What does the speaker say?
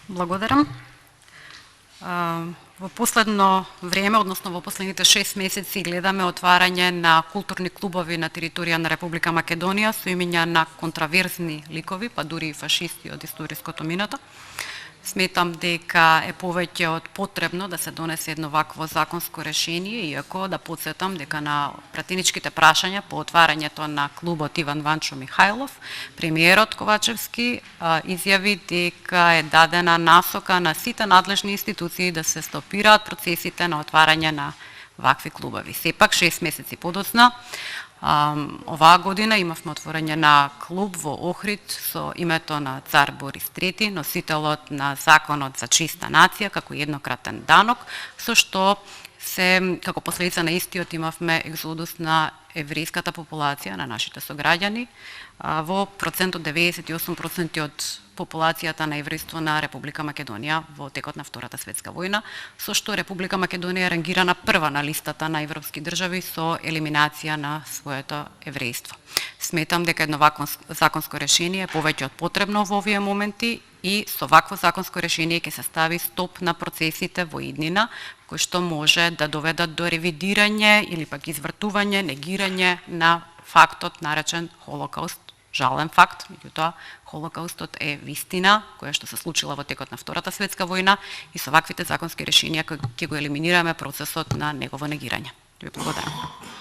Благодарам. Во последно време, односно во последните 6 месеци, гледаме отварање на културни клубови на територија на Република Македонија со имиња на контраверзни ликови, па дури и фашисти од историското минато. Сметам дека е повеќе од потребно да се донесе едно вакво законско решение, иако да потсетам дека на пратеничките прашања по отварањето на клубот Иван Ванчо Михајлов, премиерот Ковачевски изјави дека е дадена насока на сите надлежни институции да се стопираат процесите на отварање на вакви клубови. Сепак 6 месеци подоцна, оваа година имавме отворање на клуб во Охрид со името на цар Борис III, носителот на законот за чиста нација како еднократен данок, со што како последица на истиот имавме екзодус на еврејската популација, на нашите сограѓани, во процент од 98% од популацијата на еврејство на Република Македонија во текот на Втората светска војна, со што Република Македонија е рангирана прва на листата на европски држави со елиминација на своето еврејство. Сметам дека едно вакво законско решение е повеќе од потребно во овие моменти и со вакво законско решение ќе се стави стоп на процесите во иднина, кои што може да доведат до ревидирање или пак извртување, негирање на фактот наречен Холокауст. Жален факт, меѓутоа Холокаустот е вистина која што се случила во текот на Втората светска војна и со ваквите законски решенија ќе го елиминираме процесот на негово негирање. Ви благодарам.